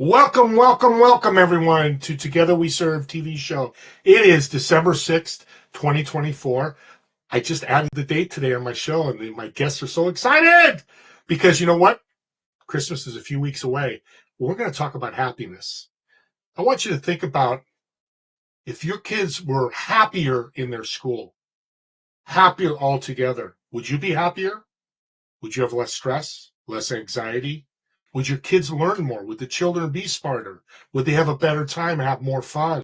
Welcome, welcome, welcome, everyone, to Together We Serve TV show. It is December 6th, 2024. I just added the date today on my show, and my guests are so excited because you know what? Christmas is a few weeks away. We're going to talk about happiness. I want you to think about if your kids were happier in their school, happier altogether, would you be happier? Would you have less stress, less anxiety? Would your kids learn more? Would the children be smarter? Would they have a better time and have more fun?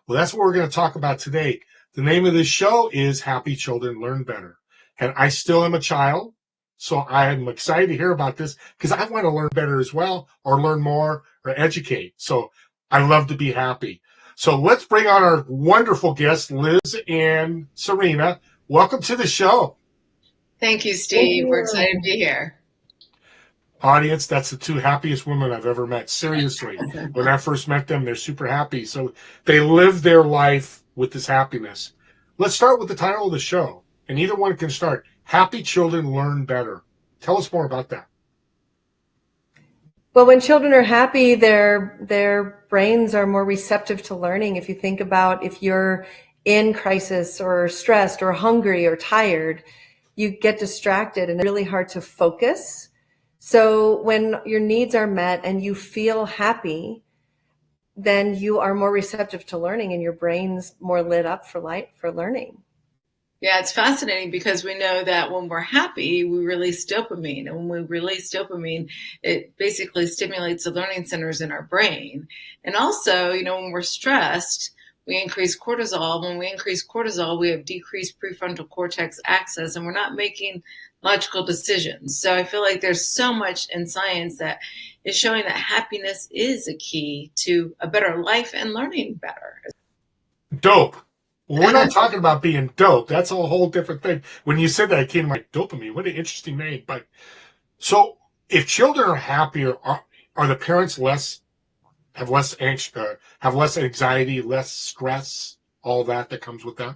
Well, that's what we're going to talk about today. The name of this show is Happy Children Learn Better. And I still am a child, so I'm excited to hear about this because I want to learn better as well, or learn more, or educate. So I love to be happy. So let's bring on our wonderful guests, Liz and Cyrina. Welcome to the show. Thank you, Steve. We're excited to be here. Audience, that's the two happiest women I've ever met. Seriously. When I first met them, they're super happy. So they live their life with this happiness. Let's start with the title of the show. And either one can start. Happy Children Learn Better. Tell us more about that. Well, when children are happy, their brains are more receptive to learning. If you think about if you're in crisis or stressed or hungry or tired, you get distracted and it's really hard to focus. So when your needs are met and you feel happy, then you are more receptive to learning and your brain's more lit up for learning. Yeah, it's fascinating because we know that when we're happy, we release dopamine. And when we release dopamine, it basically stimulates the learning centers in our brain. And also, when we're stressed, we increase cortisol. When we increase cortisol, we have decreased prefrontal cortex access and we're not making logical decisions. So I feel like there's so much in science that is showing that happiness is a key to a better life and learning better. Dope. Well, we're not talking about being dope. That's a whole different thing. When you said that, it came to my dopamine. What an interesting name. But so if children are happier, are the parents have less anxiety, less stress, all that comes with that?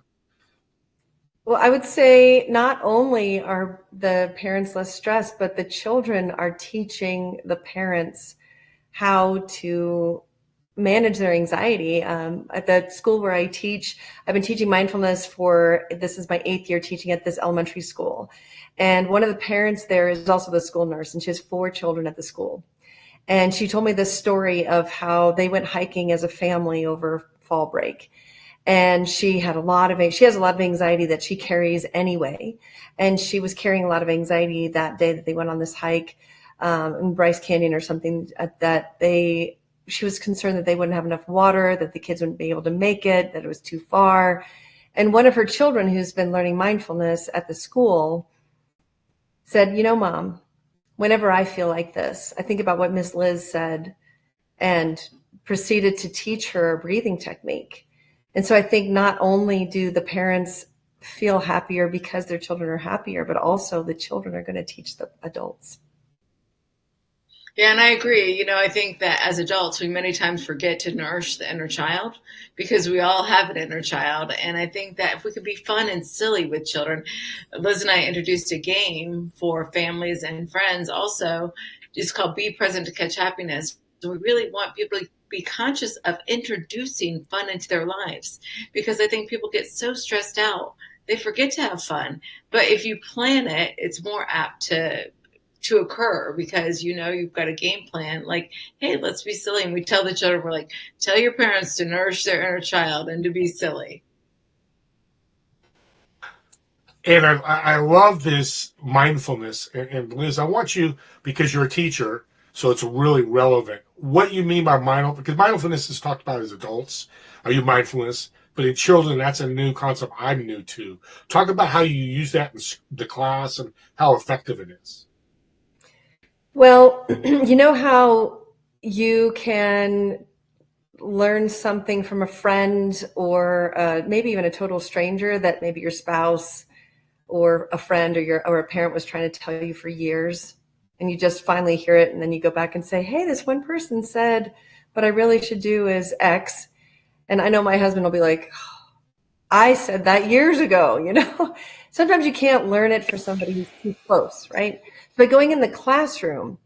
Well, I would say not only are the parents less stressed, but the children are teaching the parents how to manage their anxiety. At the school where I teach, I've been teaching mindfulness this is my 8th year teaching at this elementary school. And one of the parents there is also the school nurse, and she has 4 children at the school. And she told me this story of how they went hiking as a family over fall break. And she has a lot of anxiety that she carries anyway. And she was carrying a lot of anxiety that day that they went on this hike in Bryce Canyon or something, she was concerned that they wouldn't have enough water, that the kids wouldn't be able to make it, that it was too far. And one of her children, who's been learning mindfulness at the school, said, Mom, whenever I feel like this, I think about what Miss Liz said and proceeded to teach her a breathing technique. And so I think not only do the parents feel happier because their children are happier, but also the children are going to teach the adults. Yeah, and I agree. I think that as adults, we many times forget to nourish the inner child because we all have an inner child. And I think that if we could be fun and silly with children, Liz and I introduced a game for families and friends also. It's called Be Present to Catch Happiness. So we really want people to be conscious of introducing fun into their lives because I think people get so stressed out, they forget to have fun. But if you plan it, it's more apt to occur because you've got a game plan like, hey, let's be silly. And we tell the children, we're like, tell your parents to nourish their inner child and to be silly. And I love this mindfulness. And Liz, I want you, because you're a teacher, so it's really relevant, what you mean by mindfulness, because mindfulness is talked about as adults. Are you mindfulness? But in children, that's a new concept I'm new to. Talk about how you use that in the class and how effective it is. Well, you know how you can learn something from a friend or maybe even a total stranger that maybe your spouse or a friend or a parent was trying to tell you for years, and you just finally hear it, and then you go back and say, hey, this one person said what I really should do is X. And I know my husband will be like, I said that years ago, Sometimes you can't learn it for somebody who's too close, right? But going in the classroom,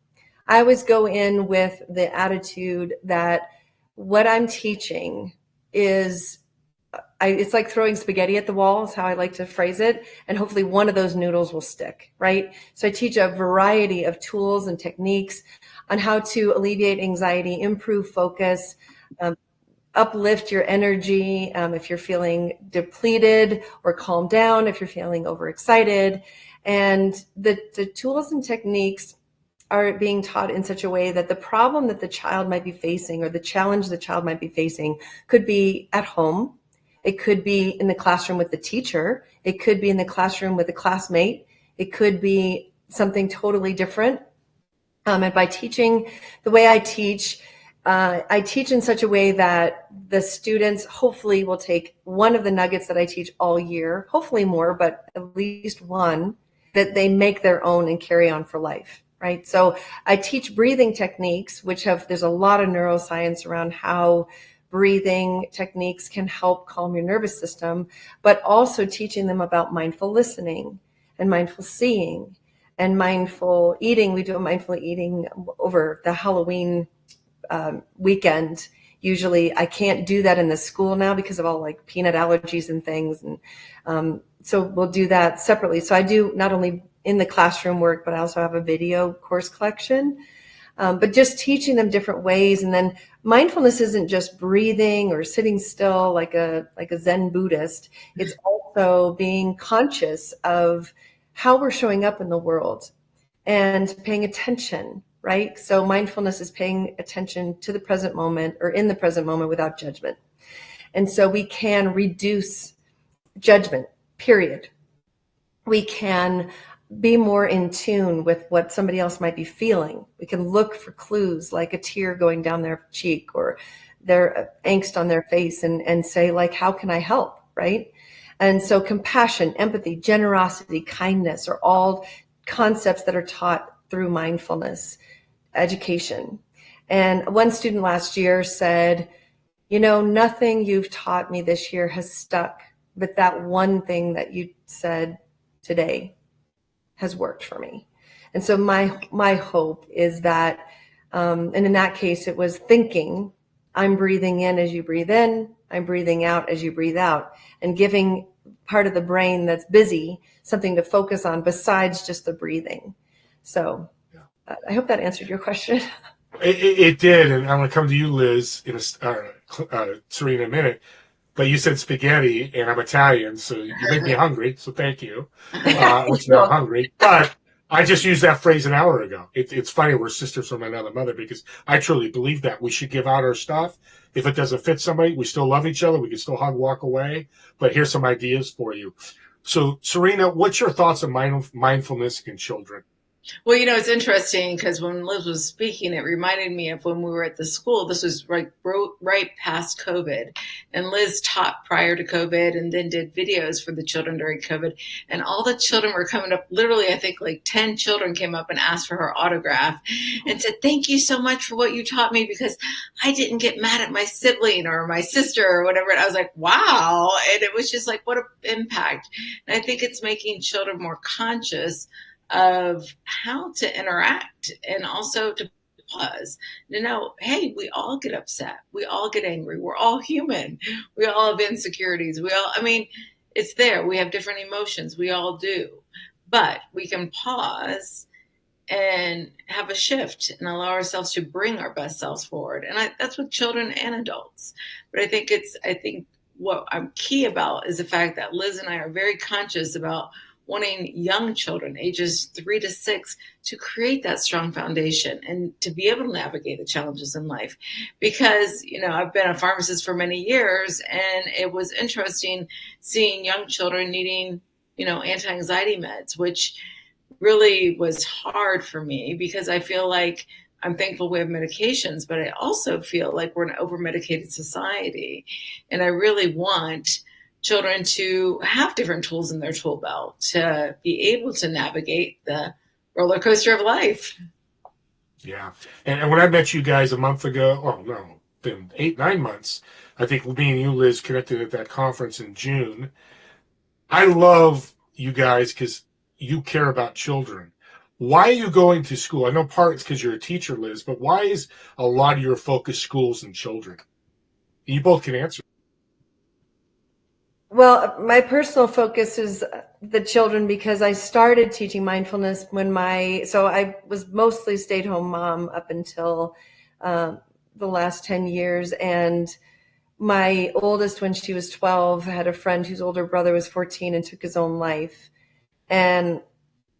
I always go in with the attitude that what I'm teaching is, it's like throwing spaghetti at the wall is how I like to phrase it. And hopefully one of those noodles will stick, right? So I teach a variety of tools and techniques on how to alleviate anxiety, improve focus, uplift your energy if you're feeling depleted, or calm down if you're feeling overexcited. And the tools and techniques are being taught in such a way that the problem that the child might be facing, or the challenge the child might be facing, could be at home. It could be in the classroom with the teacher. It could be in the classroom with a classmate. It could be something totally different. And by teaching the way I teach in such a way that the students hopefully will take one of the nuggets that I teach all year, hopefully more, but at least one, that they make their own and carry on for life, right? So I teach breathing techniques, there's a lot of neuroscience around how breathing techniques can help calm your nervous system, but also teaching them about mindful listening and mindful seeing and mindful eating. We do a mindful eating over the Halloween weekend. Usually I can't do that in the school now because of all like peanut allergies and things. And so we'll do that separately. So I do not only in the classroom work, but I also have a video course collection. But just teaching them different ways. And then mindfulness isn't just breathing or sitting still like a Zen Buddhist. It's also being conscious of how we're showing up in the world and paying attention, right? So mindfulness is paying attention to the present moment, or in the present moment, without judgment. And so we can reduce judgment, period. We can be more in tune with what somebody else might be feeling. We can look for clues like a tear going down their cheek or their angst on their face, and say, like, how can I help, right? And so compassion, empathy, generosity, kindness are all concepts that are taught through mindfulness education. And one student last year said, nothing you've taught me this year has stuck, but that one thing that you said today has worked for me. And so my hope is that, and in that case, it was thinking, I'm breathing in as you breathe in, I'm breathing out as you breathe out, and giving part of the brain that's busy something to focus on besides just the breathing. So I hope that answered your question. It did, and I'm going to come to you, Liz, in Cyrina, in a minute. But you said spaghetti, and I'm Italian, so you make me hungry, so thank you. Which now I'm hungry. But I just used that phrase an hour ago. It's funny, we're sisters from another mother, because I truly believe that. We should give out our stuff. If it doesn't fit somebody, we still love each other. We can still hug, walk away. But here's some ideas for you. So, Cyrina, what's your thoughts on mindfulness in children? Well, it's interesting because when Liz was speaking, it reminded me of when we were at the school. This was right past COVID. And Liz taught prior to COVID and then did videos for the children during COVID. And all the children were coming up. Literally, I think like 10 children came up and asked for her autograph and said, thank you so much for what you taught me, because I didn't get mad at my sibling or my sister or whatever. And I was like, wow. And it was just like, what an impact. And I think it's making children more conscious of how to interact, and also to pause, to know, hey, we all get upset. We all get angry. We're all human. We all have insecurities. It's there. We have different emotions. We all do. But we can pause and have a shift and allow ourselves to bring our best selves forward. And that's with children and adults. But I think what I'm key about is the fact that Liz and I are very conscious about wanting young children, ages 3 to 6, to create that strong foundation and to be able to navigate the challenges in life. Because, I've been a pharmacist for many years, and it was interesting seeing young children needing, anti-anxiety meds, which really was hard for me, because I feel like I'm thankful we have medications, but I also feel like we're an over-medicated society. And I really want children to have different tools in their tool belt to be able to navigate the roller coaster of life. Yeah. And when I met you guys a month ago, been 8, 9 months. I think me and you, Liz, connected at that conference in June. I love you guys because you care about children. Why are you going to school? I know part it's because you're a teacher, Liz, but why is a lot of your focus schools and children? You both can answer. Well, my personal focus is the children because I started teaching mindfulness so I was mostly stay-at-home mom up until the last 10 years. And my oldest, when she was 12, had a friend whose older brother was 14 and took his own life. And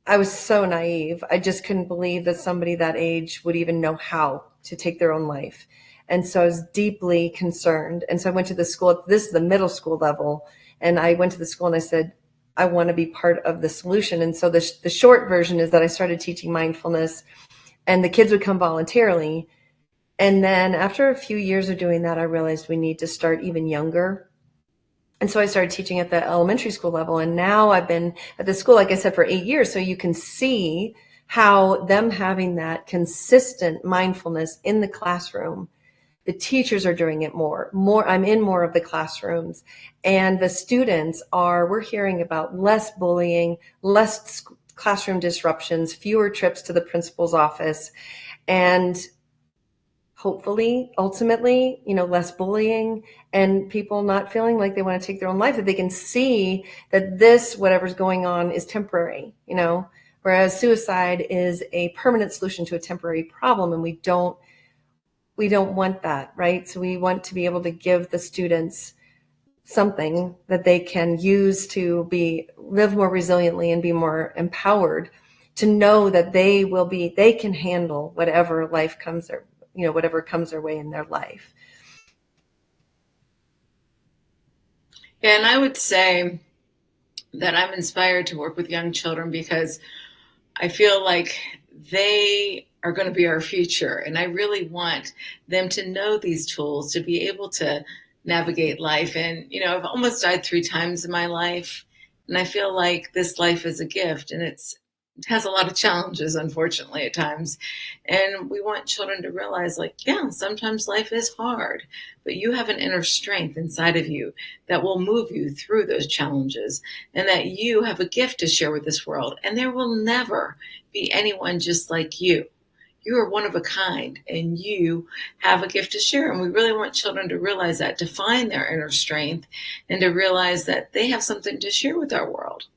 I was so naive. I just couldn't believe that somebody that age would even know how to take their own life. And so I was deeply concerned. And so I went to the school, this is the middle school level. And I went to the school and I said, I want to be part of the solution. And so the short version is that I started teaching mindfulness and the kids would come voluntarily. And then after a few years of doing that, I realized we need to start even younger. And so I started teaching at the elementary school level. And now I've been at the school, like I said, for 8 years. So you can see how them having that consistent mindfulness in the classroom, the teachers are doing it more. I'm in more of the classrooms, and the students we're hearing about less bullying, less classroom disruptions, fewer trips to the principal's office, and hopefully, ultimately, less bullying and people not feeling like they want to take their own life, that they can see that whatever's going on is temporary, whereas suicide is a permanent solution to a temporary problem, and we don't want that, right? So we want to be able to give the students something that they can use to live more resiliently and be more empowered to know that they can handle whatever life comes whatever comes their way in their life. Yeah, and I would say that I'm inspired to work with young children because I feel like they are going to be our future. And I really want them to know these tools, to be able to navigate life. And, I've almost died 3 times in my life. And I feel like this life is a gift, and it has a lot of challenges, unfortunately, at times. And we want children to realize, sometimes life is hard, but you have an inner strength inside of you that will move you through those challenges, and that you have a gift to share with this world. And there will never be anyone just like you. You are one of a kind, and you have a gift to share. And we really want children to realize that, to find their inner strength, and to realize that they have something to share with our world.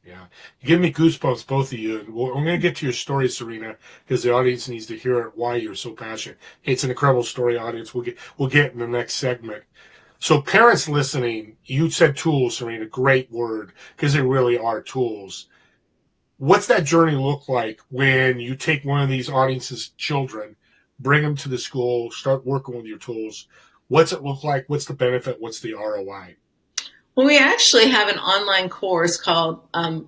Yeah. You give me goosebumps, both of you. I'm going to get to your story, Cyrina, because the audience needs to hear it, why you're so passionate. It's an incredible story, audience. We'll get in the next segment. So parents listening, you said tools, Cyrina, great word, because they really are tools. What's that journey look like when you take one of these audience's children, bring them to the school, start working with your tools? What's it look like? What's the benefit? What's the ROI? Well, we actually have an online course called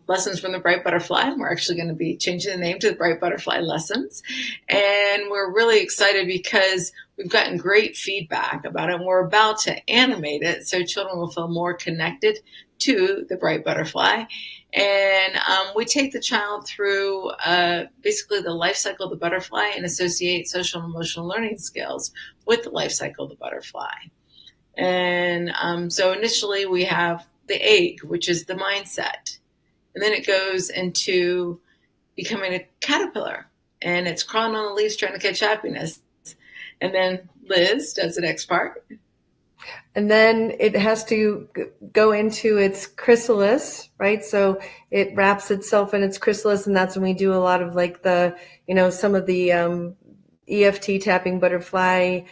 Lessons from the Bright Butterfly. We're actually going to be changing the name to the Bright Butterfly Lessons. And we're really excited because we've gotten great feedback about it. And we're about to animate it so children will feel more connected to the Bright Butterfly. And we take the child through basically the life cycle of the butterfly and associate social and emotional learning skills with the life cycle of the butterfly. And so initially we have the egg, which is the mindset. And then it goes into becoming a caterpillar. And it's crawling on the leaves trying to catch happiness. And then Liz does the next part. And then it has to go into its chrysalis, right? So it wraps itself in its chrysalis. And that's when we do a lot of some of the EFT tapping, butterfly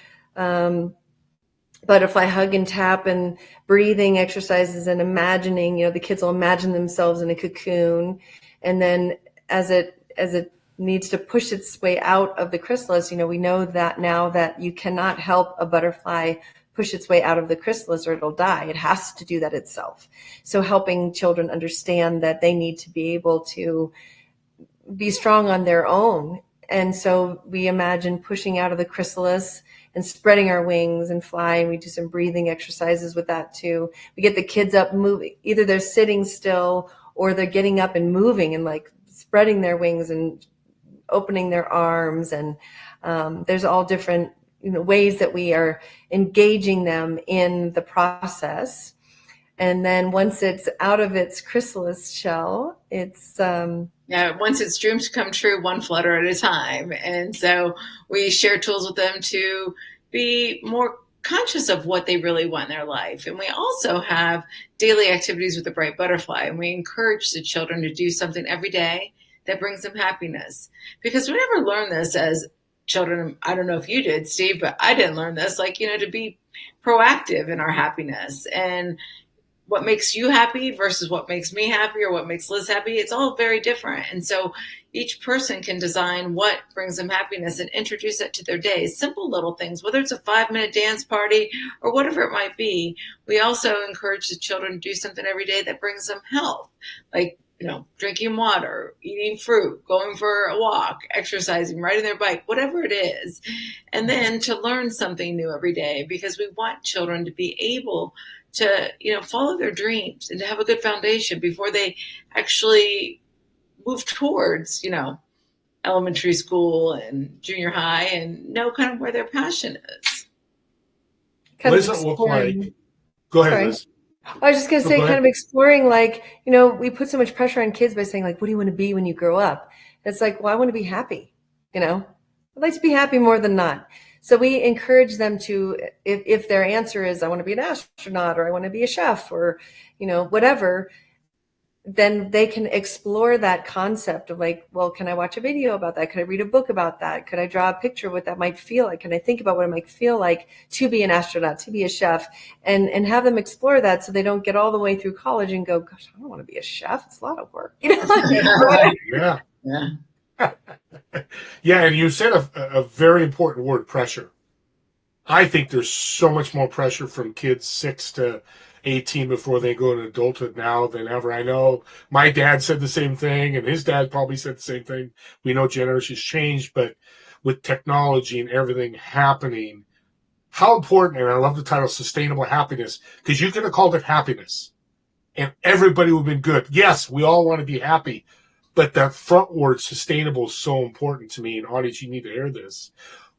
hug and tap and breathing exercises and imagining, the kids will imagine themselves in a cocoon. And then as it needs to push its way out of the chrysalis, we know that now that you cannot help a butterfly push its way out of the chrysalis or it'll die. It has to do that itself. So helping children understand that they need to be able to be strong on their own. And so we imagine pushing out of the chrysalis and spreading our wings and flying. We do some breathing exercises with that too. We get the kids up moving. Either they're sitting still or they're getting up and moving and spreading their wings and opening their arms. And there's all different, ways that we are engaging them in the process. And then once it's out of its chrysalis shell, it's once its dreams come true, one flutter at a time. And so we share tools with them to be more conscious of what they really want in their life. And we also have daily activities with the Bright Butterfly, and we encourage the children to do something every day that brings them happiness. Because we never learned this as children. I don't know if you did, Steve, but I didn't learn this, to be proactive in our happiness. And what makes you happy versus what makes me happy or what makes Liz happy, it's all very different. And so each person can design what brings them happiness and introduce it to their day. Simple little things, whether it's a 5-minute dance party or whatever it might be. We also encourage the children to do something every day that brings them health, like drinking water, eating fruit, going for a walk, exercising, riding their bike, whatever it is. And then to learn something new every day, because we want children to be able to, follow their dreams and to have a good foundation before they actually move towards, elementary school and junior high, and know kind of where their passion is. What does it look like? Go ahead, Liz. I was just going to say, kind of exploring, we put so much pressure on kids by saying, what do you want to be when you grow up? And it's like, well, I want to be happy. I'd like to be happy more than not. So we encourage them to, if their answer is, I want to be an astronaut, or I want to be a chef, or, whatever, then they can explore that concept of well, can I watch a video about that? Could I read a book about that? Could I draw a picture of what that might feel like? Can I think about what it might feel like to be an astronaut, to be a chef, and have them explore that, so they don't get all the way through college and go, gosh, I don't want to be a chef. It's a lot of work. Yeah. Yeah, and you said a very important word, pressure. I think there's so much more pressure from kids 6 to 18 before they go to adulthood now than ever. I know my dad said the same thing, and his dad probably said the same thing. We know generations change, but with technology and everything happening, how important, and I love the title Sustainable Happiness, because you could have called it happiness, and everybody would have been good. Yes, we all want to be happy, but that front word, sustainable, is so important to me. And audience, you need to hear this.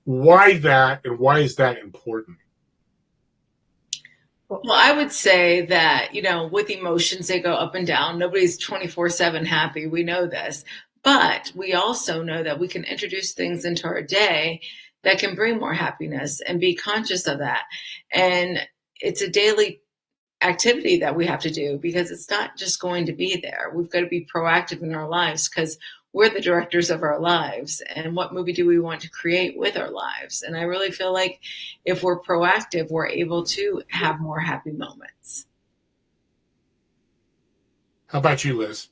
Why that, and why is that important? Well, I would say that, with emotions, they go up and down. Nobody's 24/7 happy. We know this. But we also know that we can introduce things into our day that can bring more happiness, and be conscious of that. And it's a daily activity that we have to do, because it's not just going to be there. We've got to be proactive in our lives, because we're the directors of our lives, and what movie do we want to create with our lives? And I really feel like if we're proactive, we're able to have more happy moments. How about you, Liz?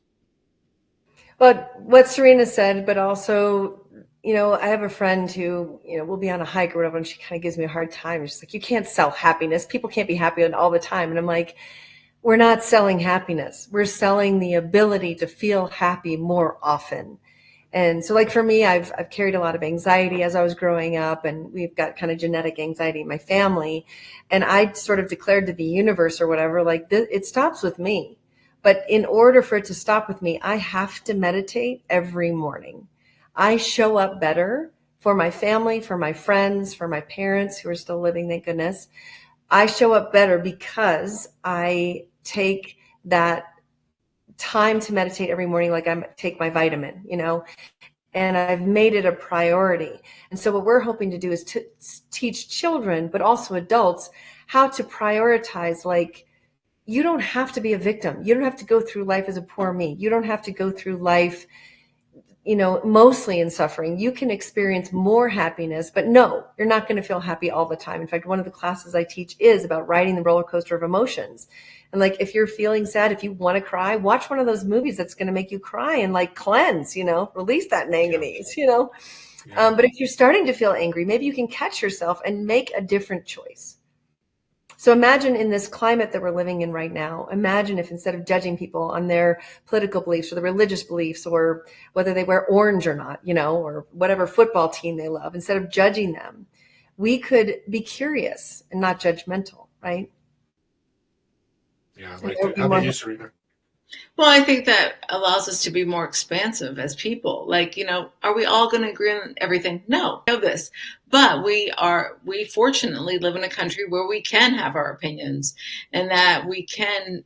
But what Cyrina said, but also, I have a friend who, will be on a hike or whatever, and she kind of gives me a hard time. She's like, you can't sell happiness. People can't be happy all the time. And I'm like, we're not selling happiness. We're selling the ability to feel happy more often. And so for me, I've carried a lot of anxiety as I was growing up, and we've got kind of genetic anxiety in my family. And I sort of declared to the universe or whatever, it stops with me. But in order for it to stop with me, I have to meditate every morning. I show up better for my family, for my friends, for my parents who are still living, thank goodness. I show up better because I take that time to meditate every morning, like I take my vitamin, and I've made it a priority. And so what we're hoping to do is to teach children, but also adults, how to prioritize. You don't have to be a victim. You don't have to go through life as a poor me. You don't have to go through life, mostly in suffering. You can experience more happiness, but no, you're not going to feel happy all the time. In fact, one of the classes I teach is about riding the roller coaster of emotions. And if you're feeling sad, if you want to cry, watch one of those movies that's going to make you cry and cleanse, release that manganese, Yeah. But if you're starting to feel angry, maybe you can catch yourself and make a different choice. So imagine in this climate that we're living in right now, imagine if instead of judging people on their political beliefs or their religious beliefs, or whether they wear orange or not, or whatever football team they love, instead of judging them, we could be curious and not judgmental, right? Yeah. Right. How about you, Cyrina? Well, I think that allows us to be more expansive as people. Like, are we all going to agree on everything? No, I know this. But we fortunately live in a country where we can have our opinions and that we can,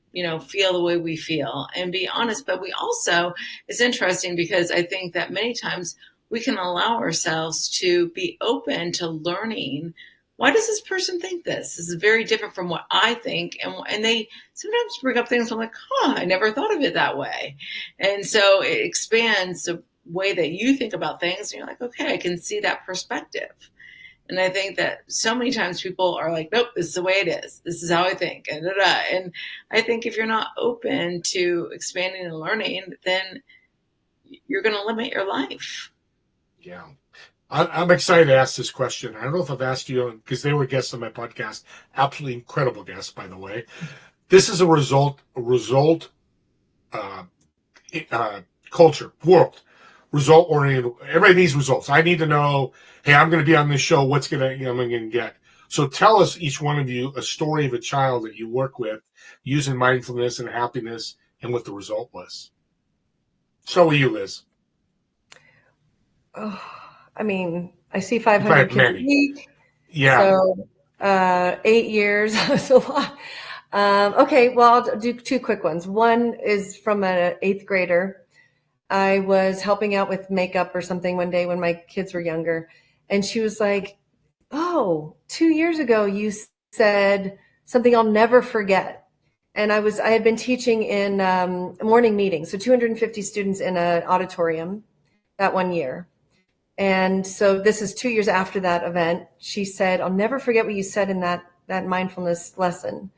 feel the way we feel and be honest. But we also, it's interesting because I think that many times we can allow ourselves to be open to learning. Why does this person think this? This is very different from what I think. And they sometimes bring up things I'm like, I never thought of it that way. And so it expands the way that you think about things. And you're like, okay, I can see that perspective. And I think that so many times people are like, nope, this is the way it is. This is how I think. And, and I think if you're not open to expanding and learning, then you're going to limit your life. Yeah. I'm excited to ask this question. I don't know if I've asked you, because they were guests on my podcast. Absolutely incredible guests, by the way. This is a culture, world, result oriented. Everybody needs results. I need to know, hey, I'm going to be on this show. What's I'm going to get? So tell us, each one of you, a story of a child that you work with using mindfulness and happiness and what the result was. So will you, Liz? Oh, I mean, I see 500 kids a week. Yeah. So 8 years. That's a lot. Okay, well, I'll do two quick ones. One is from an 8th grader. I was helping out with makeup or something one day when my kids were younger. And she was like, 2 years ago, you said something I'll never forget. And I had been teaching in morning meetings. So 250 students in an auditorium that one year. And so this is 2 years after that event. She said, I'll never forget what you said in that mindfulness lesson.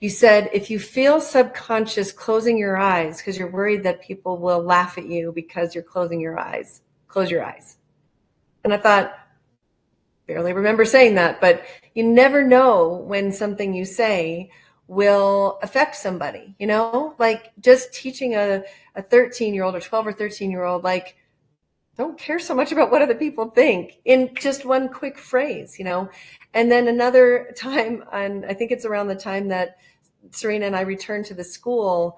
You said, if you feel subconscious closing your eyes because you're worried that people will laugh at you because you're closing your eyes, close your eyes. And I thought, barely remember saying that, but you never know when something you say will affect somebody, like just teaching a 13-year-old or 12 or 13-year-old, like, don't care so much about what other people think in just one quick phrase, And then another time, and I think it's around the time that Cyrina and I returned to the school,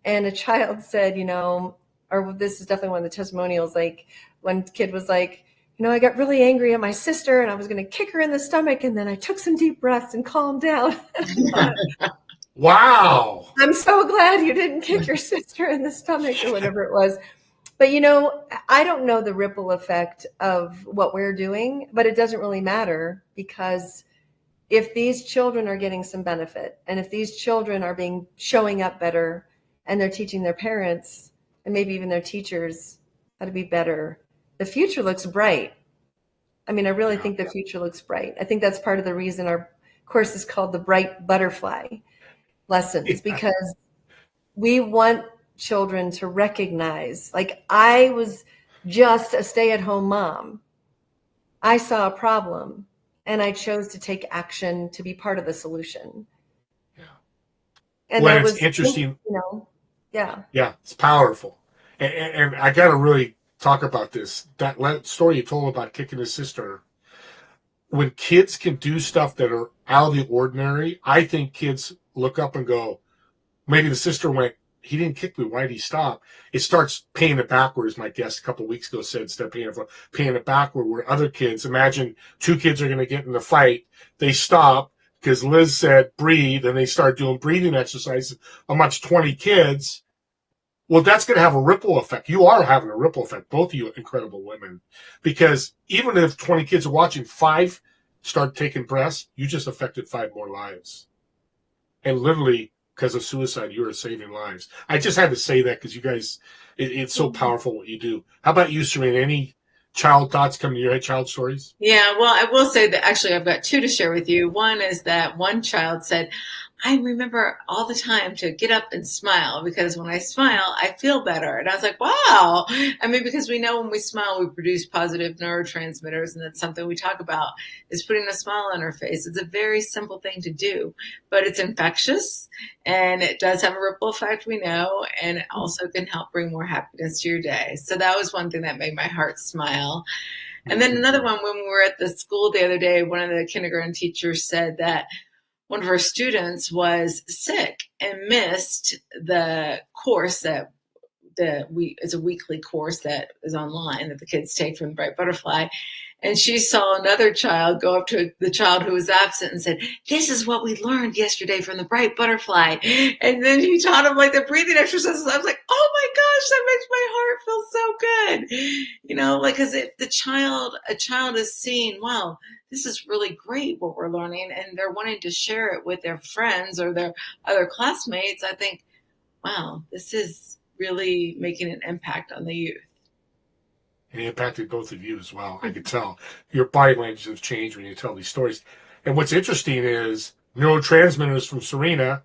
and a child said, or this is definitely one of the testimonials, like one kid was like, I got really angry at my sister and I was going to kick her in the stomach. And then I took some deep breaths and calmed down. Wow. I'm so glad you didn't kick your sister in the stomach or whatever it was. But, I don't know the ripple effect of what we're doing, but it doesn't really matter, because if these children are getting some benefit, and if these children are showing up better, and they're teaching their parents and maybe even their teachers how to be better, the future looks bright. I mean, I really think the future looks bright. I think that's part of the reason our course is called the Bright Butterfly Lessons, because we want children to recognize, like, I was just a stay-at-home mom. I saw a problem and I chose to take action to be part of the solution. Yeah. And well, that it's was interesting. Yeah. Yeah, it's powerful. And I got to really talk about this. That story you told about kicking his sister. When kids can do stuff that are out of the ordinary, I think kids look up and go, maybe the sister went, he didn't kick me, why did he stop? It starts paying it backwards. My guest a couple of weeks ago said, instead of paying it backward, where other kids, imagine two kids are going to get in the fight. They stop because Liz said, breathe, and they start doing breathing exercises amongst 20 kids. Well, that's going to have a ripple effect. You are having a ripple effect, both of you incredible women, because even if 20 kids are watching, 5 start taking breaths, you just affected 5 more lives. And literally, because of suicide, you are saving lives. I just had to say that because you guys, it's so powerful what you do. How about you, Cyrina? Any child thoughts come to your head, child stories? Yeah, well, I will say that actually I've got 2 to share with you. One is that one child said, I remember all the time to get up and smile, because when I smile, I feel better. And I was like, wow. I mean, because we know when we smile, we produce positive neurotransmitters. And that's something we talk about, is putting a smile on our face. It's a very simple thing to do, but it's infectious and it does have a ripple effect, we know, and it also can help bring more happiness to your day. So that was one thing that made my heart smile. And then another one, when we were at the school the other day, one of the kindergarten teachers said that one of our students was sick and missed the course that it's a weekly course that is online that the kids take from the Bright Butterfly. And she saw another child go up to the child who was absent and said, "This is what we learned yesterday from the Bright Butterfly." And then he taught him like the breathing exercises. I was like, oh my gosh, that makes my heart feel so good. Like, because if a child is seeing, wow, this is really great what we're learning, and they're wanting to share it with their friends or their other classmates, I think, wow, this is really making an impact on the youth. And it impacted both of you as well. I could tell your body language has changed when you tell these stories. And what's interesting is neurotransmitters from Cyrina,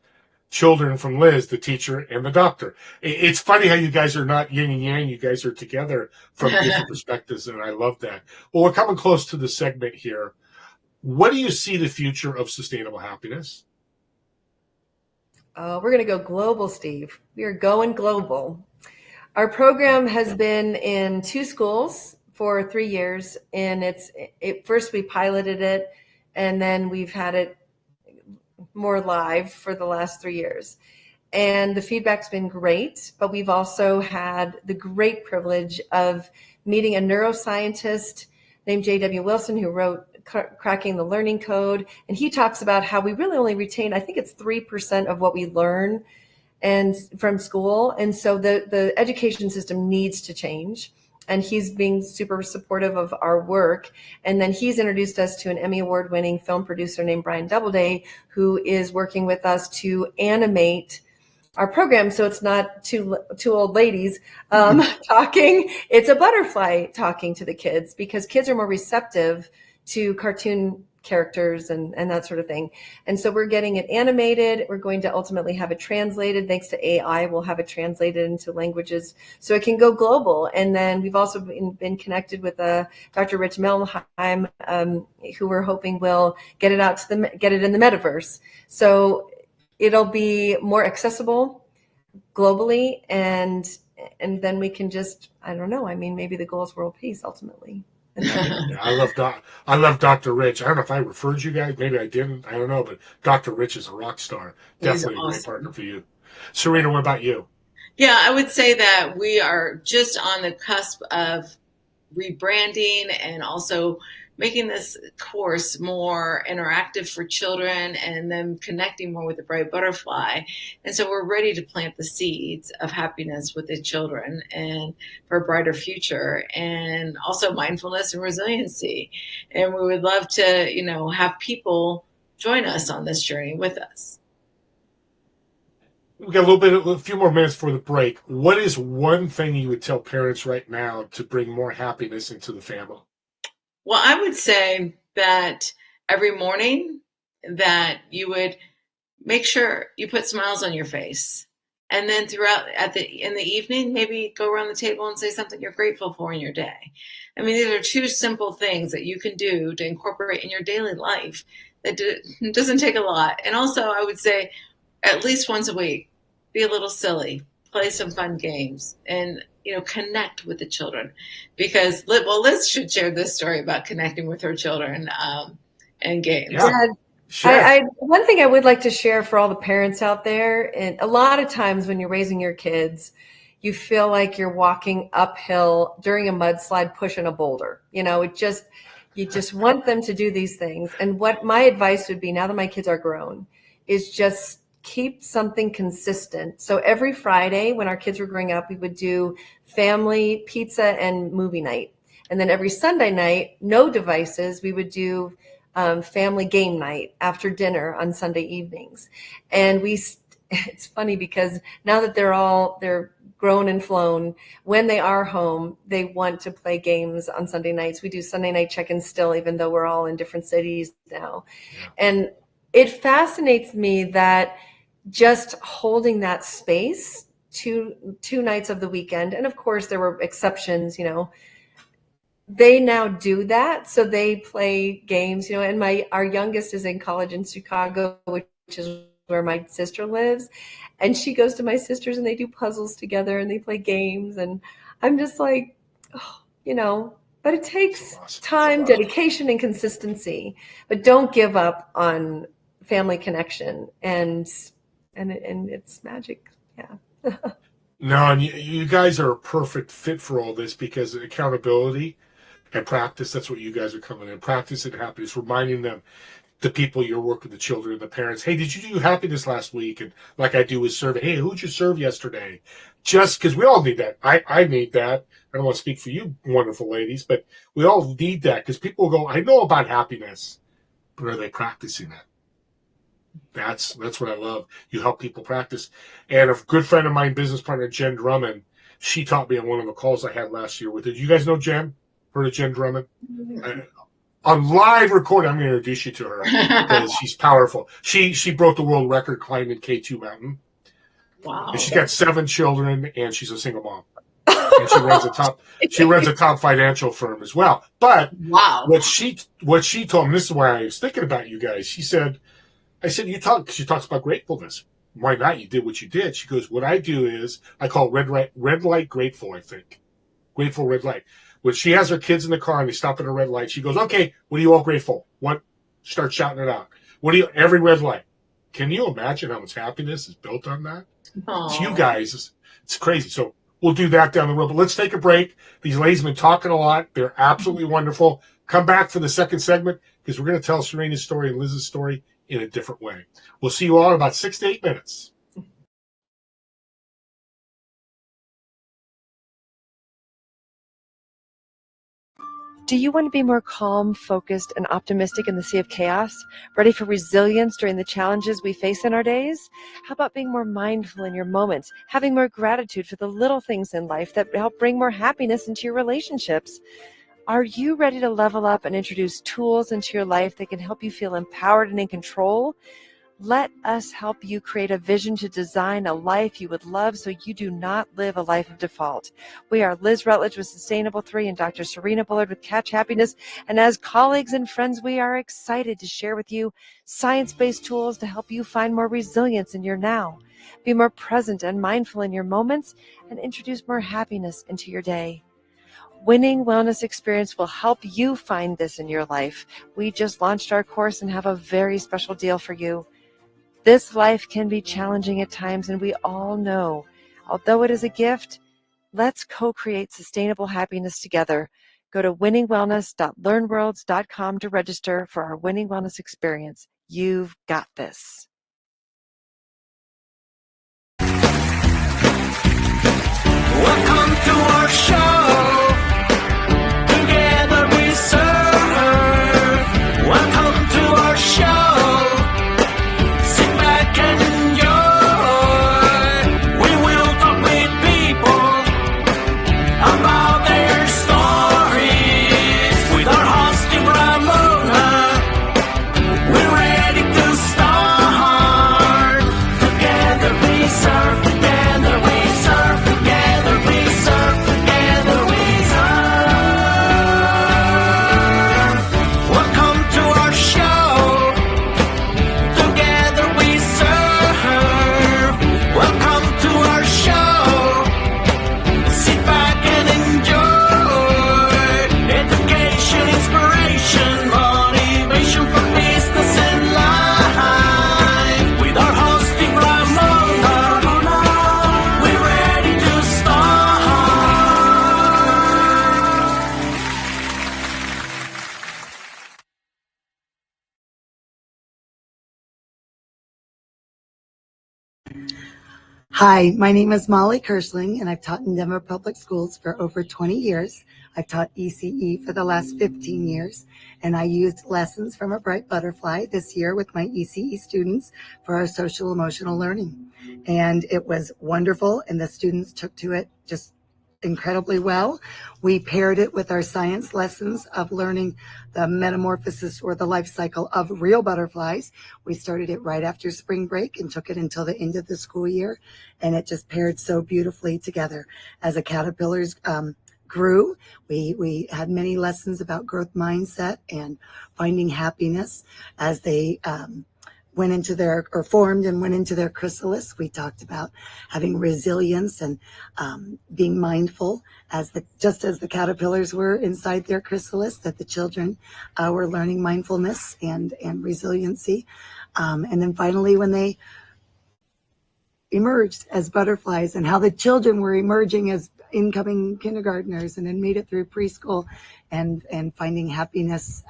children from Liz, the teacher and the doctor. It's funny how you guys are not yin and yang. You guys are together from different perspectives, and I love that. Well, we're coming close to the segment here. What do you see the future of sustainable happiness? We're going to go global, Steve. We are going global. Our program has been in 2 schools for 3 years, and first we piloted it, and then we've had it more live for the last 3 years. And the feedback's been great, but we've also had the great privilege of meeting a neuroscientist named J.W. Wilson, who wrote Cracking the Learning Code. And he talks about how we really only retain, I think it's 3% of what we learn and from school. And so the education system needs to change. And he's being super supportive of our work. And then he's introduced us to an Emmy Award-winning film producer named Brian Doubleday, who is working with us to animate our program, so it's not two old ladies talking. It's a butterfly talking to the kids, because kids are more receptive to cartoon characters and that sort of thing. And so we're getting it animated. We're going to ultimately have it translated. Thanks to AI, we'll have it translated into languages so it can go global. And then we've also been connected with Dr. Rich Melnheim, who we're hoping will get it get it in the metaverse. So it'll be more accessible globally, and then we can just, I don't know, I mean, maybe the goal is world peace ultimately. Yeah, I love Dr. Rich. I don't know if I referred you guys, maybe I didn't, I don't know, but Dr. Rich is a rock star. Definitely a great partner for you. Cyrina, what about you? Yeah, I would say that we are just on the cusp of rebranding and also making this course more interactive for children and them connecting more with the Bright Butterfly. And so we're ready to plant the seeds of happiness with the children and for a brighter future, and also mindfulness and resiliency. And we would love to, have people join us on this journey with us. We got a few more minutes for the break. What is one thing you would tell parents right now to bring more happiness into the family? Well, I would say that every morning that you would make sure you put smiles on your face. And then in the evening, maybe go around the table and say something you're grateful for in your day. I mean, these are 2 simple things that you can do to incorporate in your daily life that doesn't take a lot. And also, I would say at least once a week, be a little silly, play some fun games, and connect with the children, because Liz should share this story about connecting with her children and games. Yeah. Sure. One thing I would like to share for all the parents out there, and a lot of times when you're raising your kids, you feel like you're walking uphill during a mudslide pushing a boulder. You just want them to do these things. And what my advice would be, now that my kids are grown, is just keep something consistent. So every Friday when our kids were growing up, we would do family pizza and movie night. And then every Sunday night, no devices, we would do family game night after dinner on Sunday evenings. And it's funny because now that they're grown and flown, when they are home, they want to play games on Sunday nights. We do Sunday night check-ins still, even though we're all in different cities now. Yeah. And it fascinates me that just holding that space two nights of the weekend, and of course there were exceptions, they now do that. So they play games, and our youngest is in college in Chicago, which is where my sister lives. And she goes to my sister's and they do puzzles together and they play games. And I'm just like, but it takes time, dedication, and consistency. But don't give up on family connection, and it's magic. Yeah. No, and you guys are a perfect fit for all this because accountability and practice, that's what you guys are coming in. Practice and happiness, reminding them, the people you're working with, the children, the parents, hey, did you do happiness last week? And like I do with survey, hey, who'd you serve yesterday? Just because we all need that. I need that. I don't want to speak for you wonderful ladies, but we all need that because people go, I know about happiness, but are they practicing it? That's what I love. You help people practice. And a good friend of mine, business partner, Jen Drummond, she taught me on one of the calls I had last year with her. You guys know Jen? Heard of Jen Drummond? On live recording, I'm going to introduce you to her because she's powerful. She broke the world record climbing K2 Mountain. Wow. And she's got 7 children, and she's a single mom. And she runs a top financial firm as well. But wow, what she told me, this is why I was thinking about you guys. She said, she talks about gratefulness. Why not? You did what you did. She goes, what I do is I call red light grateful, I think. Grateful red light. When she has her kids in the car and they stop at a red light, she goes, okay, what are you all grateful? What? Start shouting it out. Every red light. Can you imagine how much happiness is built on that? It's you guys. It's crazy. So we'll do that down the road. But let's take a break. These ladies have been talking a lot. They're absolutely wonderful. Come back for the second segment because we're going to tell Cyrina's story and Liz's story in a different way. We'll see you all in about 6 to 8 minutes. Do you want to be more calm, focused, and optimistic in the sea of chaos? Ready for resilience during the challenges we face in our days? How about being more mindful in your moments, having more gratitude for the little things in life that help bring more happiness into your relationships? Are you ready to level up and introduce tools into your life that can help you feel empowered and in control? Let us help you create a vision to design a life you would love so you do not live a life of default. We are Liz Rutledge with Sustainable 3 and Dr. Cyrina Bullard with Catch Happiness. And as colleagues and friends, we are excited to share with you science-based tools to help you find more resilience in your now, be more present and mindful in your moments, and introduce more happiness into your day. Winning Wellness Experience will help you find this in your life. We just launched our course and have a very special deal for you. This life can be challenging at times, and we all know, although it is a gift, let's co-create sustainable happiness together. Go to winningwellness.learnworlds.com to register for our Winning Wellness Experience. You've got this. Welcome to our show. Together we serve. Welcome to our show. Hi, my name is Molly Kirschling, and I've taught in Denver Public Schools for over 20 years. I've taught ECE for the last 15 years, and I used lessons from A Bright Butterfly this year with my ECE students for our social emotional learning. And it was wonderful, and the students took to it just incredibly well. We paired it with our science lessons of learning the metamorphosis or the life cycle of real butterflies. We started it right after spring break and took it until the end of the school year, and it just paired so beautifully together. As the caterpillars grew, we had many lessons about growth mindset and finding happiness. As they went into their, or formed and went into their chrysalis, we talked about having resilience and being mindful, just as the caterpillars were inside their chrysalis, that the children were learning mindfulness and resiliency. And then finally, when they emerged as butterflies, and how the children were emerging as incoming kindergartners and then made it through preschool and finding happiness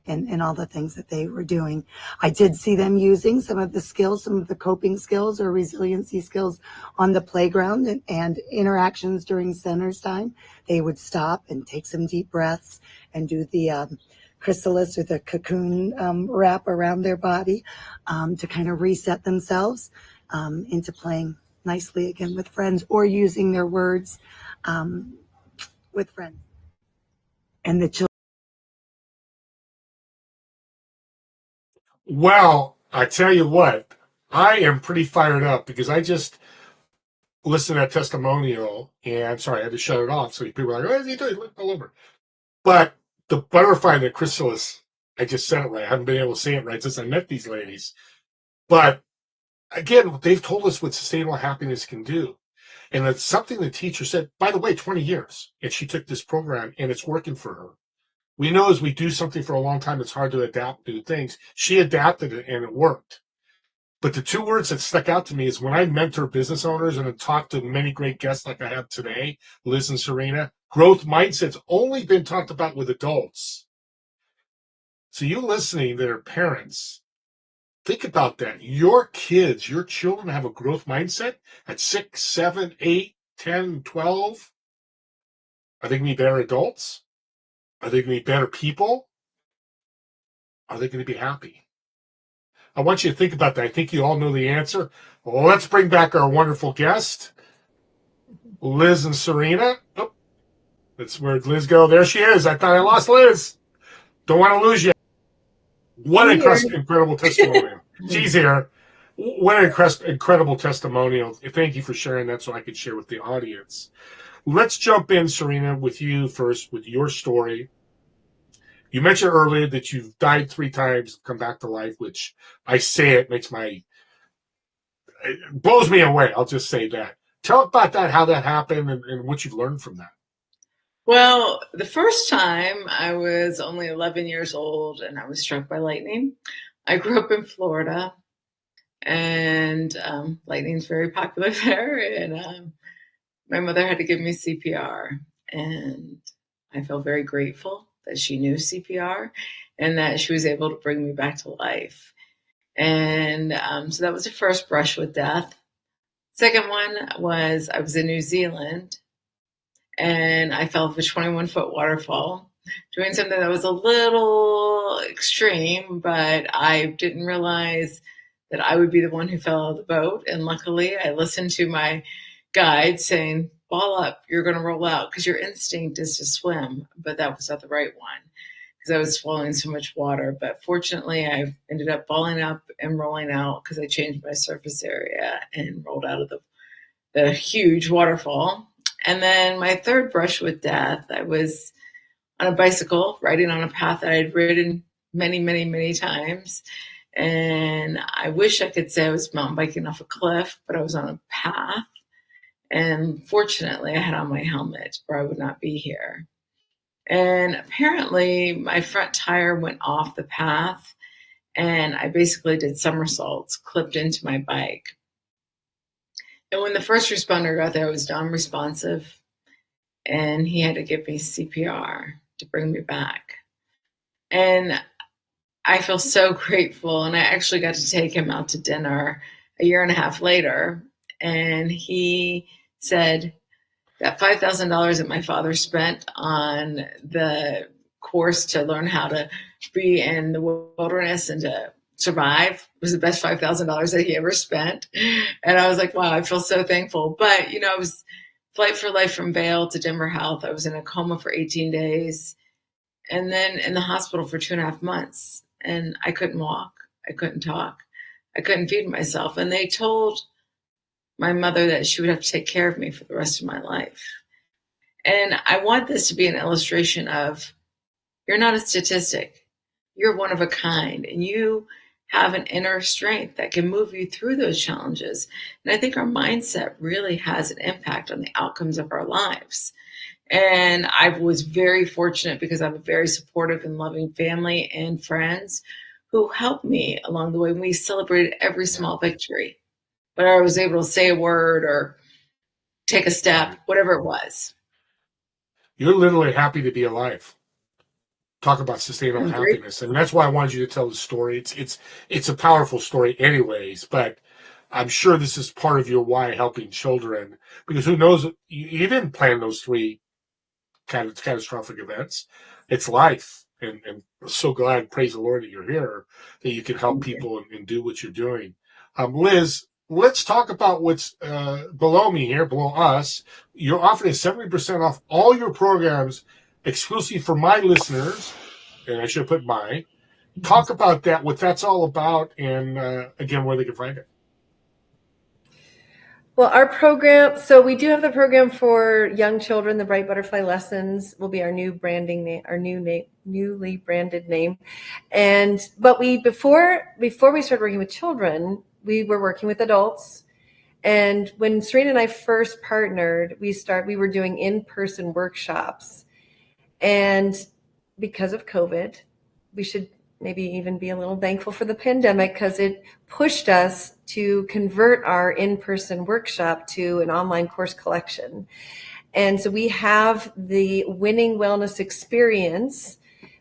and all the things that they were doing. I did see them using some of the skills, some of the coping skills or resiliency skills on the playground and interactions during center's time. They would stop and take some deep breaths and do the chrysalis or the cocoon wrap around their body to kind of reset themselves into playing nicely again with friends or using their words with friends. And the children. Well, I tell you what, I am pretty fired up because I just listened to that testimonial, and sorry, I had to shut it off. So people are like, "Oh, what is he doing? Look all over." But the butterfly and the chrysalis, I just said it right. I haven't been able to say it right since I met these ladies. But again, they've told us what sustainable happiness can do. And it's something the teacher said, by the way, 20 years. And she took this program and it's working for her. We know as we do something for a long time, it's hard to adapt new things. She adapted it and it worked. But the two words that stuck out to me is when I mentor business owners and talk to many great guests like I have today, Liz and Cyrina, growth mindset's only been talked about with adults. So you listening that are parents, think about that. Your kids, your children have a growth mindset at 6, 7, 8, 10, 12. Are they going to be better adults? Are they going to be better people? Are they going to be happy? I want you to think about that. I think you all know the answer. Well, let's bring back our wonderful guest, Liz and Cyrina. Oh, that's where Liz go. There she is. I thought I lost Liz. Don't want to lose you. What an incredible testimonial. She's here. What an incredible testimonial. Thank you for sharing that so I could share with the audience. Let's jump in, Cyrina, with you first, with your story. You mentioned earlier that you've died 3 times, come back to life, which I say it blows me away. I'll just say that. Tell about that, how that happened, and what you've learned from that. Well, the first time I was only 11 years old and I was struck by lightning. I grew up in Florida, and lightning's very popular there. And my mother had to give me CPR, and I felt very grateful that she knew CPR and that she was able to bring me back to life. And so that was the first brush with death. Second one was I was in New Zealand and I fell off a 21-foot waterfall, doing something that was a little extreme, but I didn't realize that I would be the one who fell out of the boat. And luckily, I listened to my guide saying, ball up, you're going to roll out, because your instinct is to swim. But that was not the right one because I was swallowing so much water. But fortunately, I ended up balling up and rolling out because I changed my surface area and rolled out of the huge waterfall. And then my third brush with death, I was on a bicycle riding on a path that I'd ridden many, many, many times. And I wish I could say I was mountain biking off a cliff, but I was on a path. And fortunately, I had on my helmet or I would not be here. And apparently, my front tire went off the path and I basically did somersaults, clipped into my bike. And when the first responder got there, I was non-responsive, and he had to give me CPR to bring me back. And I feel so grateful. And I actually got to take him out to dinner a year and a half later. And he said that $5,000 that my father spent on the course to learn how to be in the wilderness and to survive was the best $5,000 that he ever spent. And I was like, wow, I feel so thankful. But, I was flight for life from Vail to Denver Health. I was in a coma for 18 days and then in the hospital for 2.5 months. And I couldn't walk. I couldn't talk. I couldn't feed myself. And they told my mother that she would have to take care of me for the rest of my life. And I want this to be an illustration of you're not a statistic. You're one of a kind, and you have an inner strength that can move you through those challenges. And I think our mindset really has an impact on the outcomes of our lives. And I was very fortunate because I have a very supportive and loving family and friends who helped me along the way. We celebrated every small victory, but I was able to say a word or take a step, whatever it was. You're literally happy to be alive. Talk about sustainable I'm great. happiness, and that's why I wanted you to tell the story. It's a powerful story, anyways. But I'm sure this is part of your why, helping children, because who knows? You didn't plan those three catastrophic events. It's life, and so glad, praise the Lord, that you're here, that you can help people and do what you're doing. Liz, let's talk about what's below me here, below us. You're offering 70% off all your programs exclusively for my listeners, and I should put my. Talk about that, what that's all about, and again, where they can find it. Well, our program, so we do have the program for young children. The Bright Butterfly Lessons will be our new branding name, our newly branded name. But before we started working with children, we were working with adults. And when Cyrina and I first partnered, we were doing in-person workshops. And because of COVID, we should maybe even be a little thankful for the pandemic, because it pushed us to convert our in-person workshop to an online course collection. And so we have the Winning Wellness Experience.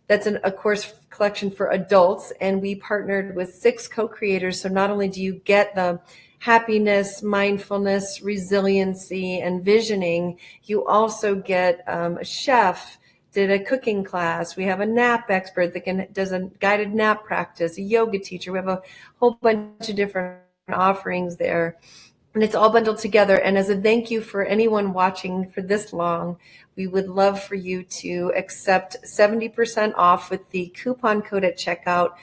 That's a course collection for adults. And we partnered with 6 co-creators. So not only do you get the happiness, mindfulness, resiliency, and visioning, you also get a chef, did a cooking class. We have a nap expert that does a guided nap practice, a yoga teacher. We have a whole bunch of different offerings there. And it's all bundled together. And as a thank you for anyone watching for this long, we would love for you to accept 70% off with the coupon code at checkout,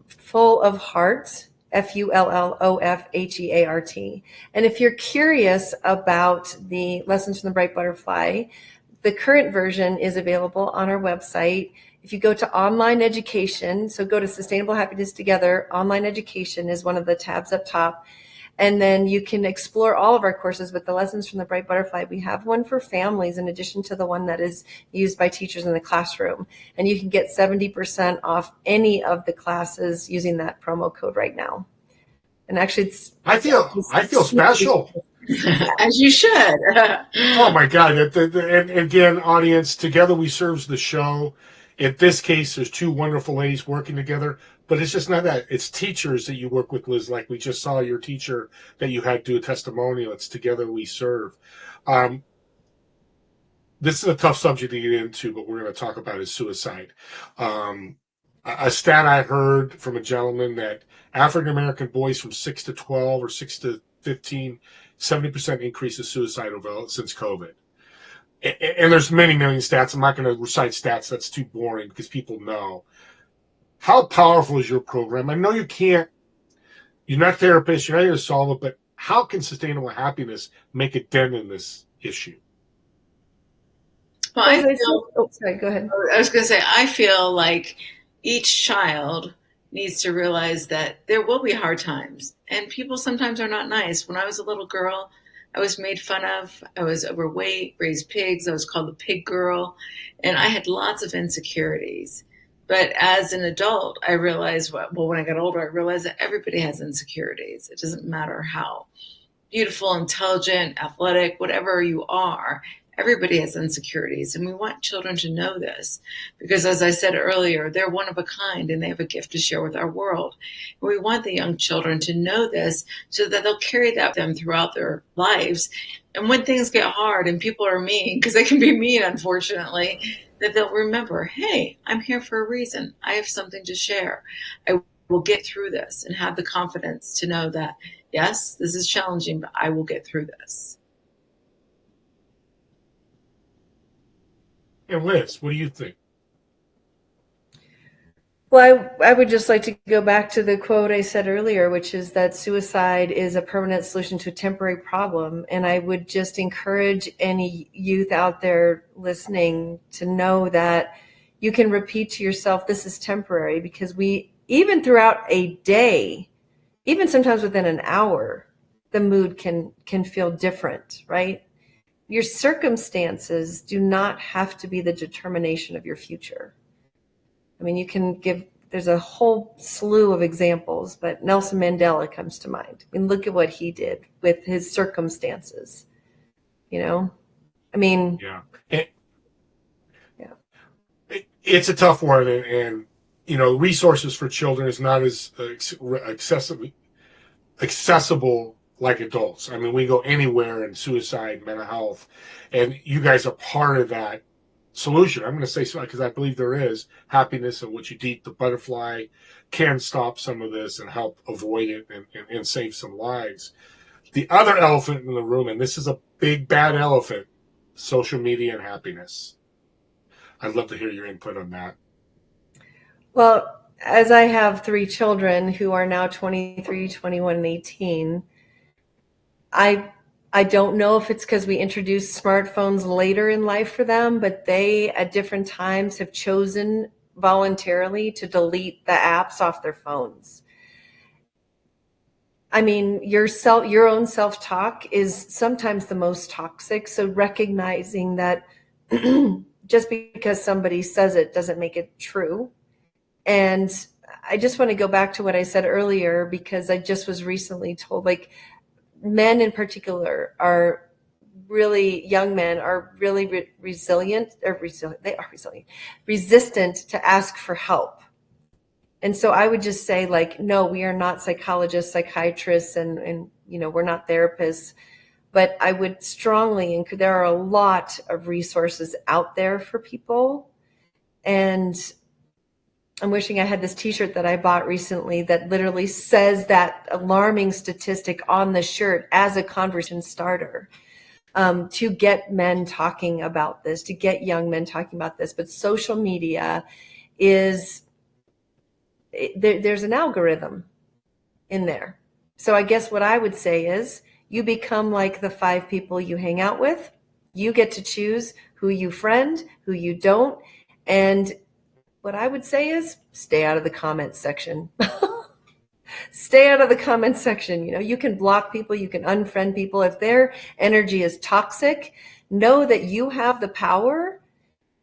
Full of Heart, FULLOFHEART. And if you're curious about the Lessons from the Bright Butterfly, the current version is available on our website. If you go to online education, so go to Sustainable Happiness Together, online education is one of the tabs up top. And then you can explore all of our courses with the Lessons from the Bright Butterfly. We have one for families in addition to the one that is used by teachers in the classroom. And you can get 70% off any of the classes using that promo code right now. And actually, I feel special. As you should. Oh my God. And again, audience, together we serve the show. In this case, there's 2 wonderful ladies working together, but it's just not that. It's teachers that you work with, Liz, like we just saw your teacher that you had do a testimonial. It's together we serve. This is a tough subject to get into, but we're going to talk about is suicide. A stat I heard from a gentleman that African-American boys from 6 to 12 or 6 to 15, 70% increase in suicide since COVID. And there's many million stats. I'm not going to recite stats. That's too boring because people know. How powerful is your program? I know you're not a therapist, you're not here to solve it, but how can sustainable happiness make a dent in this issue? Well, sorry, go ahead. I was going to say, I feel like each child needs to realize that there will be hard times, and people sometimes are not nice. When I was a little girl, I was made fun of. I was overweight, raised pigs. I was called the pig girl, and I had lots of insecurities. But as an adult, I realized, when I got older, I realized that everybody has insecurities. It doesn't matter how beautiful, intelligent, athletic, whatever you are. Everybody has insecurities, and we want children to know this because, as I said earlier, they're one of a kind and they have a gift to share with our world. And we want the young children to know this so that they'll carry that with them throughout their lives. And when things get hard and people are mean, because they can be mean, unfortunately, that they'll remember, hey, I'm here for a reason. I have something to share. I will get through this, and have the confidence to know that, yes, this is challenging, but I will get through this. And Liz, what do you think? Well, I would just like to go back to the quote I said earlier, which is that suicide is a permanent solution to a temporary problem. And I would just encourage any youth out there listening to know that you can repeat to yourself, this is temporary, because even throughout a day, even sometimes within an hour, the mood can feel different, right? Your circumstances do not have to be the determination of your future. I mean, you can give there's a whole slew of examples, but Nelson Mandela comes to mind. And look at what he did with his circumstances. I mean, Yeah. yeah. It's a tough one, and resources for children is not as accessible like adults. I mean, we go anywhere in suicide, mental health, and you guys are part of that solution. I'm going to say so because I believe there is happiness, and what you eat, the butterfly, can stop some of this and help avoid it and save some lives. The other elephant in the room, and this is a big bad elephant, social media and happiness. I'd love to hear your input on that. Well, as I have 3 children who are now 23, 21, and 18, I don't know if it's because we introduced smartphones later in life for them, but they at different times have chosen voluntarily to delete the apps off their phones. I mean, your own self-talk is sometimes the most toxic. So recognizing that just because somebody says it doesn't make it true. And I just want to go back to what I said earlier, because I just was recently told, like, men in particular are really, young men are really resistant to ask for help. And so I would just say, like, no, we are not psychologists, psychiatrists, and we're not therapists, but I would strongly encourage, there are a lot of resources out there for people. And I'm wishing I had this t-shirt that I bought recently that literally says that alarming statistic on the shirt as a conversation starter, to get men talking about this, to get young men talking about this. But social media is, there's an algorithm in there. So I guess what I would say is you become like the 5 people you hang out with. You get to choose who you friend, who you don't. And what I would say is stay out of the comments section. Stay out of the comments section. You can block people, you can unfriend people. If their energy is toxic, know that you have the power.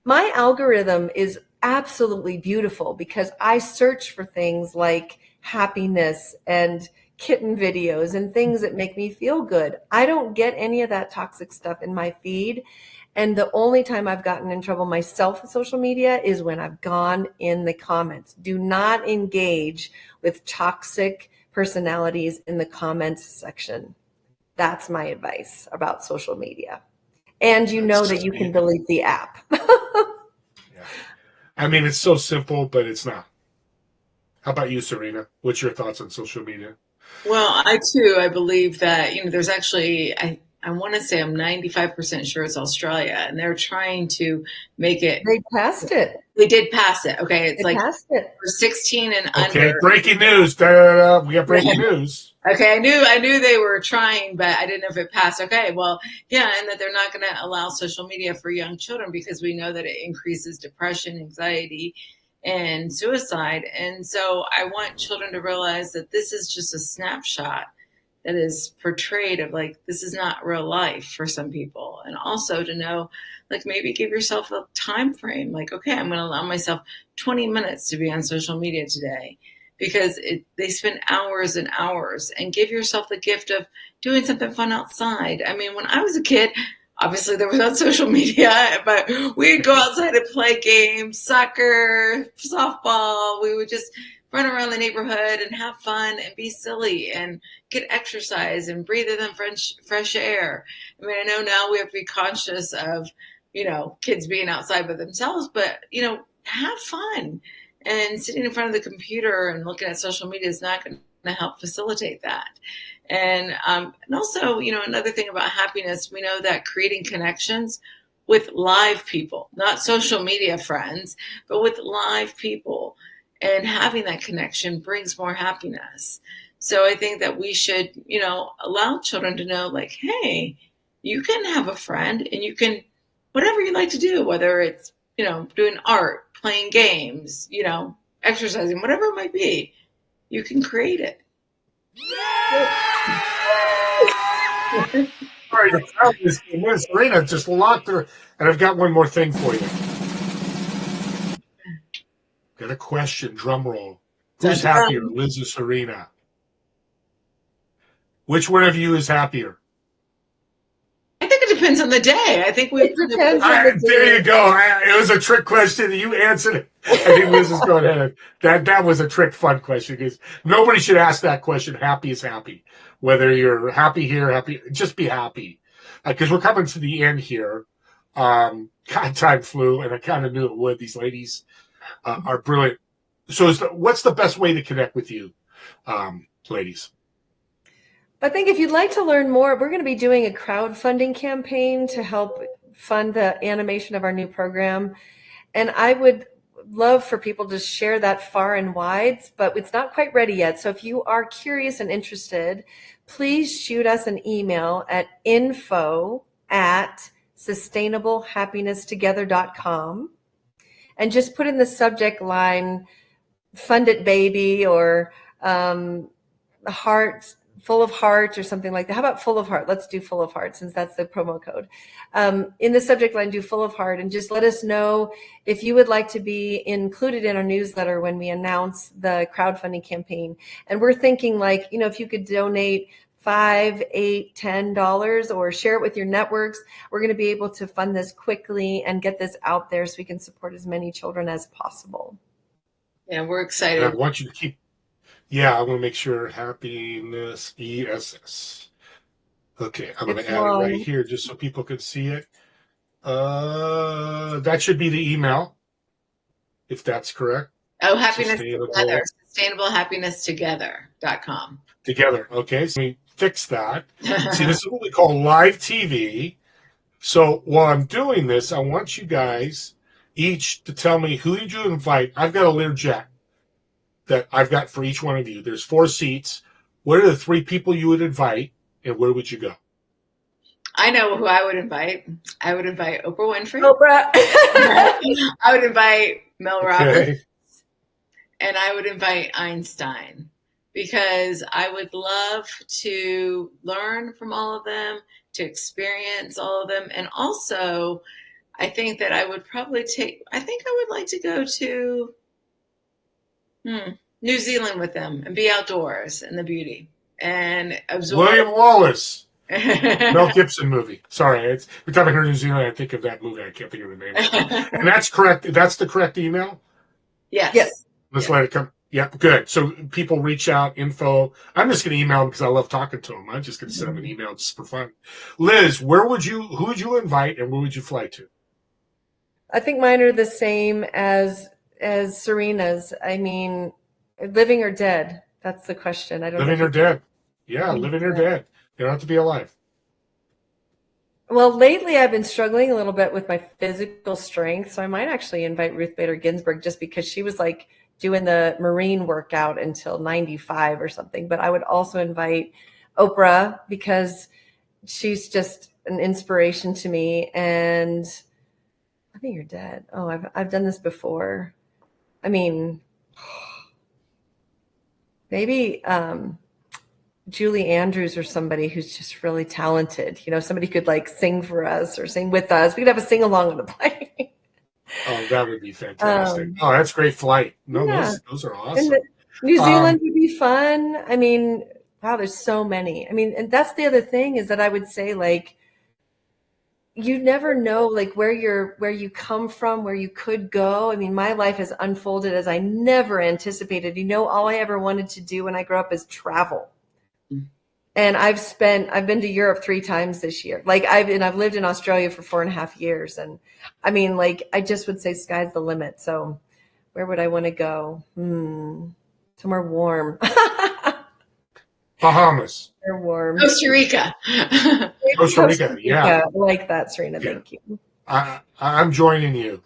My algorithm is absolutely beautiful because I search for things like happiness and kitten videos and things that make me feel good. I don't get any of that toxic stuff in my feed. And the only time I've gotten in trouble myself with social media is when I've gone in the comments. Do not engage with toxic personalities in the comments section. That's my advice about social media. And that you can delete the app. Yeah. I mean, it's so simple, but it's not. How about you, Cyrina? What's your thoughts on social media? Well, I believe that, there's actually, I want to say I'm 95% sure it's Australia, and they're trying to make it. They passed it. They did pass it. Okay. It's they like passed it. for 16 and under. Okay, breaking news. Da-da-da-da. We got breaking news. Okay, I knew they were trying, but I didn't know if it passed. Okay, well, yeah, and that they're not going to allow social media for young children because we know that it increases depression, anxiety, and suicide. And so I want children to realize that this is just a snapshot that is portrayed of, like, this is not real life for some people. And also to know, like, maybe give yourself a time frame. Like, okay, I'm going to allow myself 20 minutes to be on social media today, because they spend hours and hours. And give yourself the gift of doing something fun outside. I mean, when I was a kid, obviously there was not social media, but we'd go outside and play games, soccer, softball. We would just run around the neighborhood and have fun and be silly and get exercise and breathe in the fresh air. I mean, I know now we have to be conscious of, kids being outside by themselves, but, have fun. And sitting in front of the computer and looking at social media is not going to help facilitate that. And also, another thing about happiness, we know that creating connections with live people, not social media friends, but with live people, and having that connection brings more happiness. So I think that we should, allow children to know, like, hey, you can have a friend and you can, whatever you like to do, whether it's, doing art, playing games, exercising, whatever it might be, you can create it. All right, Cyrina just locked her, and I've got one more thing for you. Got a question. Drum roll. Who's happier, Liz or Cyrina? Which one of you is happier? I think it depends on the day. I think It depends on the day. There you go. It was a trick question. You answered it. I think Liz is going ahead. That was a trick fun question because nobody should ask that question. Happy is happy. Whether you're happy here, happy, just be happy. Because we're coming to the end here. God, time flew, and I kind of knew it would. These ladies are brilliant. So what's the best way to connect with you, ladies? I think if you'd like to learn more, we're going to be doing a crowdfunding campaign to help fund the animation of our new program. And I would love for people to share that far and wide, but it's not quite ready yet. So if you are curious and interested, please shoot us an email at info@sustainablehappiness.together.com and just put in the subject line, "Fund It Baby," or heart, full of heart, or something like that. How about full of heart? Let's do full of heart, since that's the promo code. In the subject line, do full of heart, and just let us know if you would like to be included in our newsletter when we announce the crowdfunding campaign. And we're thinking, like, if you could donate $5, $8, $10 or share it with your networks, we're going to be able to fund this quickly and get this out there so we can support as many children as possible. Yeah, we're excited. And I want you to keep. Yeah, I want to make sure happiness ESS. Okay, I'm going to add it right here just so people can see it. That should be the email, if that's correct. Oh, Happiness Together. SustainableHappinessTogether.com. Together. Okay, so we fix that. See, this is what we call live TV. So while I'm doing this, I want you guys each to tell me who did you invite. I've got a Learjet that I've got for each one of you. There's 4 seats. What are the 3 people you would invite, and where would you go? I know who I would invite. I would invite Oprah Winfrey. Oprah. I would invite Mel Robbins. Okay. And I would invite Einstein, because I would love to learn from all of them, to experience all of them. And also, I think that I would probably I would like to go to New Zealand with them and be outdoors in the beauty and absorb. William Wallace. Mel Gibson movie. Sorry, every time I hear New Zealand, I think of that movie. I can't think of the name. And that's correct. That's the correct email? Yes. Let's let it come. Yeah, good. So people reach out, info. I'm just going to email them because I love talking to them. I'm just going to send them an email just for fun. Liz, who would you invite and where would you fly to? I think mine are the same as Cyrina's. I mean, living or dead? That's the question. I don't know. Living or dead? Yeah, living or dead. You don't have to be alive. Well, lately I've been struggling a little bit with my physical strength, so I might actually invite Ruth Bader Ginsburg just because she was like doing the Marine workout until 95 or something. But I would also invite Oprah because she's just an inspiration to me. And I think you're dead. Oh, I've done this before. I mean, maybe Julie Andrews or somebody who's just really talented. Somebody could like sing for us or sing with us. We could have a sing along on the plane. Oh, that would be fantastic. That's great flight. No, yeah. Those are awesome. New Zealand would be fun. I mean, wow, there's so many. I mean, and that's the other thing is that I would say, like, you never know, like, where you come from, where you could go. I mean, my life has unfolded as I never anticipated. All I ever wanted to do when I grew up is travel. And I've been to Europe 3 times this year. Like I've lived in Australia for 4.5 years. And I mean, like, I just would say sky's the limit. So where would I want to go? Somewhere warm. Bahamas. They're warm. Costa Rica. Costa Rica, yeah. I like that, Cyrina. Yeah. Thank you. I'm joining you.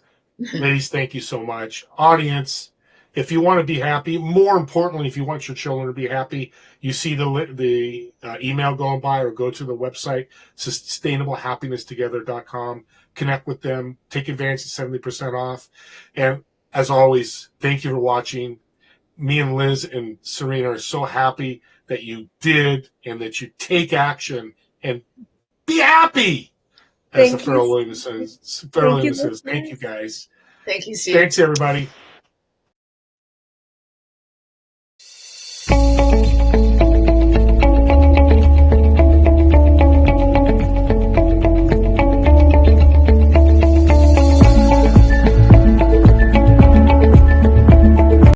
Ladies, thank you so much. Audience, if you want to be happy, more importantly, if you want your children to be happy, you see the email going by or go to the website, sustainablehappiness.together.com. Connect with them. Take advantage of 70% off. And as always, thank you for watching. Me and Liz and Cyrina are so happy that you did and that you take action and be happy. As the Pharrell Williams says. Thank you, guys. Thank you, Steve. Thanks, everybody.